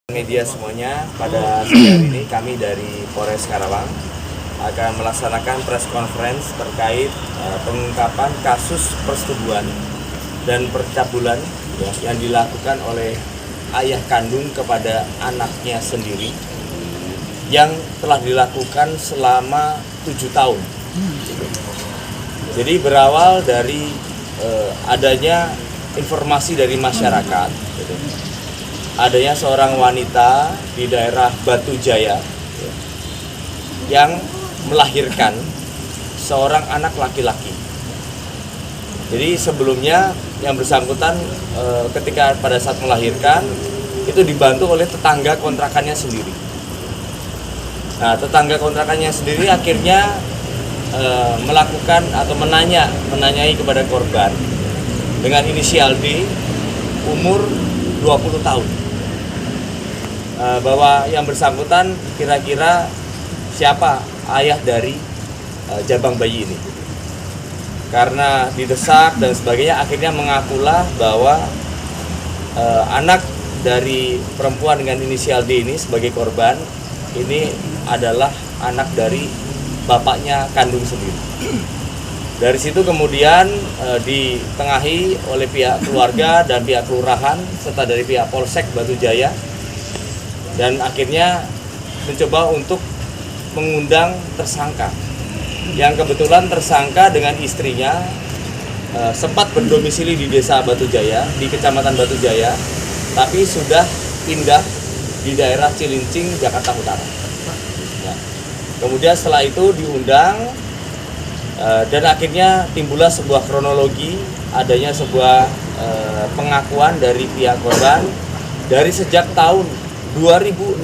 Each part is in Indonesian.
Media semuanya, pada siang hari ini kami dari Polres Karawang akan melaksanakan press conference terkait pengungkapan kasus persetubuhan dan percabulan yang dilakukan oleh ayah kandung kepada anaknya sendiri yang telah dilakukan selama 7 tahun. Jadi berawal dari adanya informasi dari masyarakat, adanya seorang wanita di daerah Batu Jaya yang melahirkan seorang anak laki-laki. Jadi sebelumnya yang bersangkutan ketika pada saat melahirkan itu dibantu oleh tetangga kontrakannya sendiri. Nah, tetangga kontrakannya sendiri akhirnya melakukan atau menanyai kepada korban dengan inisial D, umur 20 tahun. Bahwa yang bersangkutan kira-kira siapa ayah dari jabang bayi ini. Karena didesak dan sebagainya, akhirnya mengakulah bahwa anak dari perempuan dengan inisial D ini sebagai korban ini adalah anak dari bapaknya kandung sendiri. Dari situ kemudian ditengahi oleh pihak keluarga dan pihak kelurahan serta dari pihak Polsek Batu Jaya, dan akhirnya mencoba untuk mengundang tersangka yang kebetulan tersangka dengan istrinya sempat berdomisili di desa Batu Jaya, di kecamatan Batu Jaya, tapi sudah pindah di daerah Cilincing, Jakarta Utara. Nah, kemudian setelah itu diundang dan akhirnya timbullah sebuah kronologi adanya sebuah pengakuan dari pihak korban dari sejak tahun 2016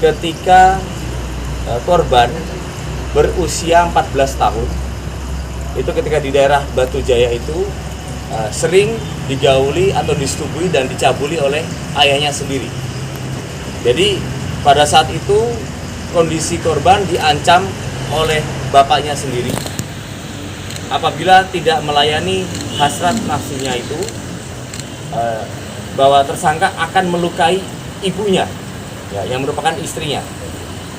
ketika korban berusia 14 tahun itu ketika di daerah Batu Jaya itu sering digauli atau disetubui dan dicabuli oleh ayahnya sendiri. Jadi pada saat itu kondisi korban diancam oleh bapaknya sendiri apabila tidak melayani hasrat nafsunya itu, bahwa tersangka akan melukai ibunya yang merupakan istrinya.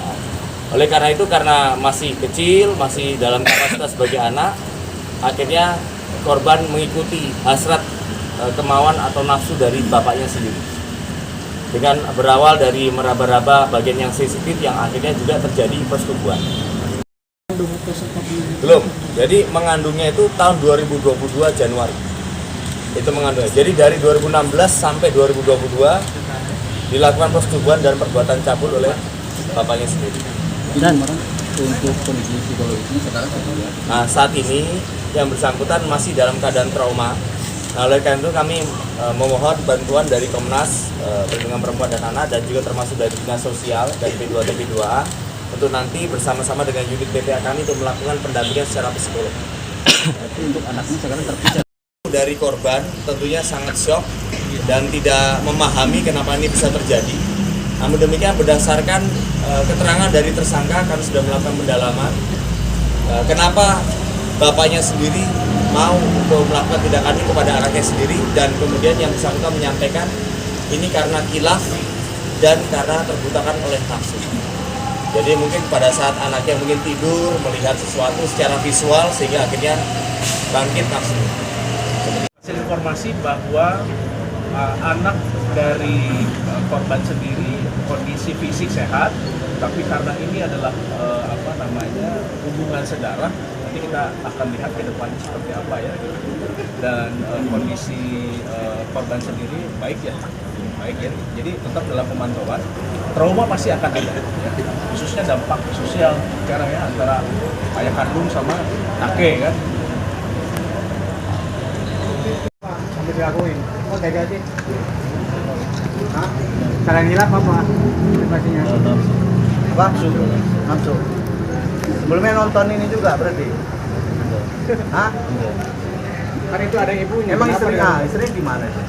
Nah, oleh karena itu, karena masih kecil, masih dalam kapasitas sebagai anak, akhirnya korban mengikuti hasrat kemauan atau nafsu dari bapaknya sendiri dengan berawal dari meraba-raba bagian yang sensitif yang akhirnya juga terjadi persetubuhan. Belum. Jadi mengandungnya itu tahun 2022 Januari. Itu mengandungnya. Jadi dari 2016 sampai 2022 dilakukan persetubuhan dan perbuatan cabul oleh bapaknya sendiri. Dan untuk kondisi psikologisnya sekarang saat ini yang bersangkutan masih dalam keadaan trauma. Nah, oleh karena itu kami memohon bantuan dari Komnas Perlindungan Perempuan dan Anak dan juga termasuk dari Dinas Sosial dan P2TP2A untuk nanti bersama-sama dengan unit BPA kami untuk melakukan pendampingan secara psikolog. Tapi untuk anaknya sekarang terpisah. Dari korban tentunya sangat syok dan tidak memahami kenapa ini bisa terjadi. Namun demikian berdasarkan keterangan dari tersangka, kami sudah melakukan pendalaman kenapa bapaknya sendiri mau untuk melakukan tindakan ini kepada anaknya sendiri, dan kemudian yang bersangkutan menyampaikan ini karena khilaf dan karena terbutakan oleh nafsu. Jadi mungkin pada saat anaknya mungkin tidur melihat sesuatu secara visual sehingga akhirnya bangkit nafsu. Hasil informasi bahwa anak dari korban sendiri kondisi fisik sehat, tapi karena ini adalah hubungan sedarah, nanti kita akan lihat ke depannya seperti apa ya. Dan kondisi korban sendiri baik ya. Jadi tetap dalam pemantauan. Trauma pasti akan ada, ya. Khususnya dampak sosial sekarang ya antara ayah kandung sama kakek kan. Sambil dilakuin, oh tega sih. Hah? Cara ngilap apa? Motivasinya? Nafsu. Sebelumnya nonton ini juga berarti? Hah? Kan itu ada ibunya. Emang istri di mana sih?